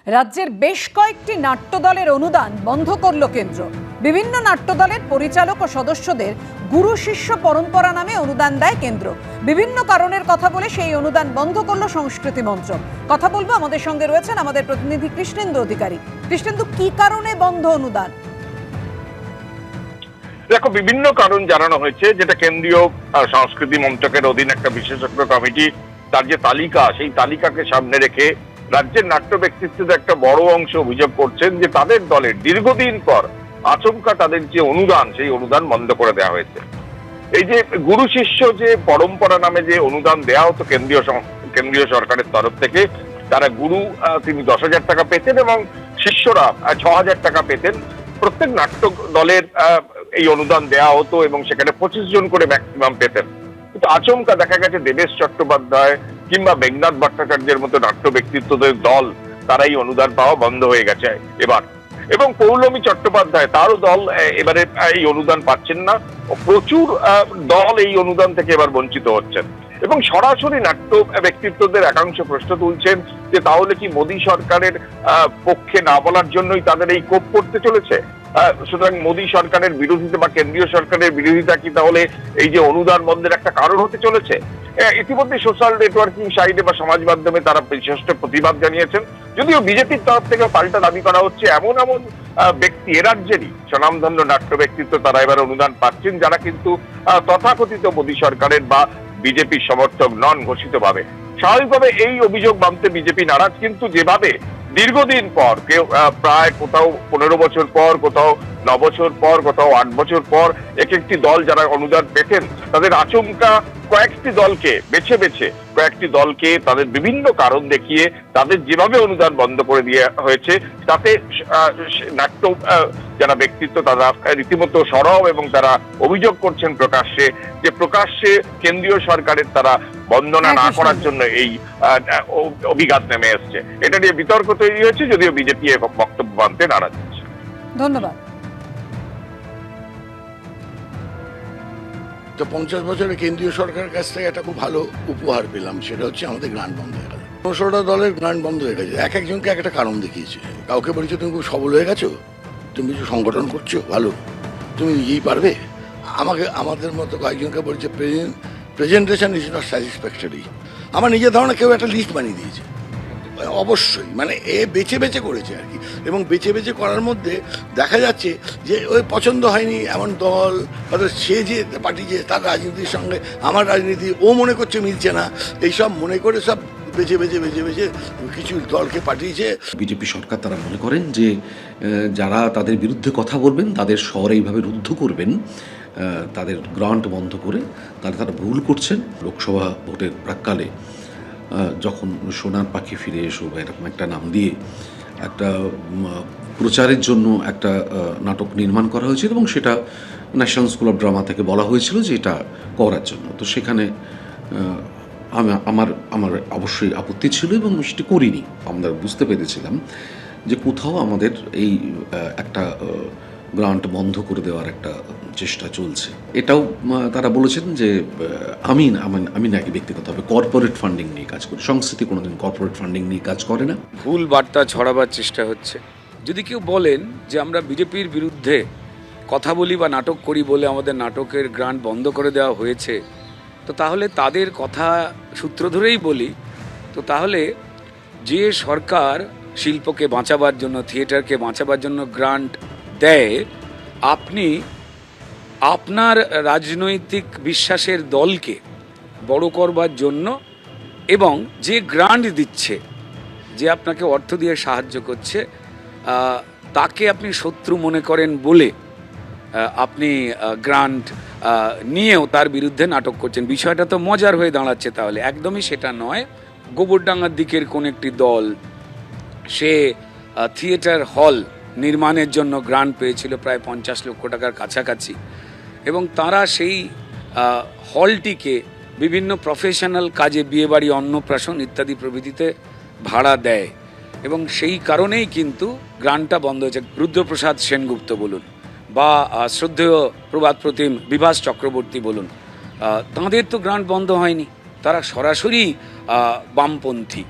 রাজ্যের বেশ কয়েকটি নাট্যদলের অনুদান বন্ধ করল কেন্দ্র। বিভিন্ন নাট্যদলের পরিচালক ও সদস্যদের গুরু শিষ্য পরম্পরা নামে অনুদান দেয় কেন্দ্র। বিভিন্ন কারণের কথা বলে সেই অনুদান বন্ধ করল সংস্কৃতি মন্ত্রক। কথা বলবো, আমাদের সঙ্গে রয়েছেন আমাদের প্রতিনিধি কৃষ্ণেন্দু অধিকারী। কৃষ্ণেন্দু, কি কারণে বন্ধ অনুদান? দেখো, বিভিন্ন কারণ জানানো হয়েছে, যেটা কেন্দ্রীয় সংস্কৃতি মন্ত্রকের অধীন একটা বিশেষজ্ঞ কমিটি, তার যে তালিকা, সেই তালিকাকে সামনে রেখে রাজ্যের নাট্য ব্যক্তিত্বদের একটা বড় অংশ অভিযোগ করছেন যে তাদের দলের দীর্ঘদিন পর আচমকা তাদের যে অনুদান, সেই অনুদান বন্ধ করে দেওয়া হয়েছে। এই যে গুরু শিষ্য যে পরম্পরা নামে যে অনুদান দেওয়া হতো কেন্দ্রীয় সরকারের তরফ থেকে, তারা গুরু তিনি 10,000 টাকা পেতেন এবং শিষ্যরা 6,000 টাকা পেতেন। প্রত্যেক নাট্য দলের এই অনুদান দেওয়া হতো এবং সেখানে 25 জন করে ম্যাক্সিমাম পেতেন। কিন্তু আচমকা দেখা গেছে দেবেশ চট্টোপাধ্যায় কিংবা মেঘনাদ ভট্টাচার্যের মতো নাট্য ব্যক্তিত্বদের দল, তারা এই অনুদান পাওয়া বন্ধ হয়ে গেছে এবার। এবং পৌলমী চট্টোপাধ্যায়, তারও দল এবারে এই অনুদান পাচ্ছেন না। প্রচুর দল এই অনুদান থেকে এবার বঞ্চিত হচ্ছেন এবং সরাসরি নাট্য ব্যক্তিত্বদের একাংশ প্রশ্ন তুলছেন যে তাহলে কি মোদী সরকারের পক্ষে না বলার জন্যই তাদের এই কোপ পড়তে চলেছে? সুতরাং মোদী সরকারের বিরোধিতা বা কেন্দ্রীয় সরকারের বিরোধিতা কি তাহলে এই যে অনুদান বন্ধের একটা কারণ হতে চলেছে? ইতিমধ্যে সোশ্যাল নেটওয়ার্কিং সাইটে বা সমাজ মাধ্যমে তারা বিশিষ্ট প্রতিবাদ জানিয়েছেন। যদিও বিজেপির তরফ থেকে পাল্টা দাবি করা হচ্ছে এমন এমন ব্যক্তি, এ রাজ্যেরই স্বনামধন্য নাট্য ব্যক্তিত্ব, তারা এবার অনুদান পাচ্ছেন, যারা কিন্তু তথাকথিত মোদী সরকারের বা বিজেপির সমর্থক নন ঘোষিতভাবে। স্বাভাবিকভাবে এই অভিযোগ মানতে বিজেপি নারাজ, কিন্তু যেভাবে দীর্ঘদিন পর, কেউ প্রায় কোথাও 15 বছর পর, কোথাও 9 বছর পর, কোথাও 8 বছর পর এক একটি দল যারা অনুদান পেতেন, তাদের আচমকা কয়েকটি দলকে বেছে বেছে তাদের বিভিন্ন কারণ দেখিয়ে তাদের যেভাবে অনুদান বন্ধ করে দেওয়া হয়েছে, তাতে নাট্য যারা ব্যক্তিত্ব তারা রীতিমতো সরব এবং তারা অভিযোগ করছেন প্রকাশ্যে কেন্দ্রীয় সরকারের তারা বন্দনা না করার জন্য এই অভিঘাত নেমে এসছে। এটা নিয়ে বিতর্ক তৈরি হয়েছে, যদিও বিজেপি বক্তব্য মানতে নারাজ হচ্ছে। ধন্যবাদ। 50 বছরে কেন্দ্রীয় সরকারের কাছ থেকে একটা খুব ভালো উপহার পেলাম, সেটা হচ্ছে আমাদের গ্রান্ট বন্ধ হয়ে গেল। 15টা দলের গ্রান্ট বন্ধ হয়ে গেছে। এক একজনকে একটা কারণ দেখিয়েছে। কাউকে বলেছে তুমি খুব সবল হয়ে গেছো, তুমি কিছু সংগঠন করছো ভালো, তুমি নিজেই পারবে। আমাদের মতো কয়েকজনকে বলছে প্রেজেন্টেশন ইজ নট স্যাটিসফ্যাক্টরি। আমার নিজের ধারণা কেউ একটা লিস্ট বানিয়ে দিয়েছে। অবশ্যই মানে এ বেছে বেছে করেছে আর কি, এবং বেছে বেছে করার মধ্যে দেখা যাচ্ছে যে ওই পছন্দ হয়নি এমন দল, অর্থাৎ সে যে পার্টি যে তার রাজনীতির সঙ্গে আমার রাজনীতি ও মনে করছে মিলছে না, এইসব মনে করে সব বেছে বেছে কিছু দলকে পাঠিয়েছে বিজেপি সরকার। তারা মনে করেন যে যারা তাদের বিরুদ্ধে কথা বলবেন তাদের স্বর এইভাবে রুদ্ধ করবেন, তাদের গ্রান্ট বন্ধ করে, তারা ভুল করছেন। লোকসভা ভোটের প্রাক্কালে যখন সোনার পাখি ফিরে এসো বা এরকম একটা নাম দিয়ে একটা প্রচারের জন্য একটা নাটক নির্মাণ করা হয়েছিল এবং সেটা ন্যাশনাল স্কুল অফ ড্রামা থেকে বলা হয়েছিল যে এটা করার জন্য। তো সেখানে আমার অবশ্যই আপত্তি ছিল এবং সেটি করিনি। আমরা বুঝতে পেরেছিলাম যে কোথাও আমাদের এই একটা গ্রান্ট বন্ধ করে দেওয়ার একটা চেষ্টা চলছে। এটাও তারা বলেছেন যে আমি নাকি ব্যক্তিগতভাবে কর্পোরেট ফান্ডিং নিয়ে কাজ করি। সংস্কৃতি কোনোদিন কর্পোরেট ফান্ডিং নিয়ে কাজ করে না। ভুল বার্তা ছড়াবার চেষ্টা হচ্ছে। যদি কেউ বলেন যে আমরা বিজেপির বিরুদ্ধে কথা বলি বা নাটক করি বলে আমাদের নাটকের গ্রান্ট বন্ধ করে দেওয়া হয়েছে, তো তাহলে তাদের কথা সূত্র ধরেই বলি, তো তাহলে যে সরকার শিল্পকে বাঁচাবার জন্য, থিয়েটারকে বাঁচাবার জন্য গ্রান্ট দেয়, আপনি আপনার রাজনৈতিক বিশ্বাসের দলকে বড় করবার জন্য এবং যে গ্রান্ট দিচ্ছে, যে আপনাকে অর্থ দিয়ে সাহায্য করছে, তাকে আপনি শত্রু মনে করেন বলে আপনি গ্রান্ট নিয়েও তার বিরুদ্ধে নাটক করছেন। বিষয়টা তো মজার হয়ে দাঁড়াচ্ছে। তাহলে একদমই সেটা নয়। গোবরডাঙ্গার দিকের কোন একটি দল, সে থিয়েটার হল নির্মাণের জন্য গ্রান্ট পেয়েছিল প্রায় 50 লক্ষ টাকার কাছাকাছি, এবং তারা সেই হলটিকে বিভিন্ন প্রফেশনাল কাজে, বিয়েবাড়ি, অন্নপ্রাশন ইত্যাদি প্রভৃতিতে ভাড়া দেয়, এবং সেই কারণেই কিন্তু গ্রান্টটা বন্ধ হয়েছে। রুদ্রপ্রসাদ সেনগুপ্ত বলুন বা শ্রদ্ধেয় প্রবাদ প্রতিম বিভাস চক্রবর্তী বলুন, তাঁদের তো গ্রান্ট বন্ধ হয়নি, তারা সরাসরি বামপন্থী।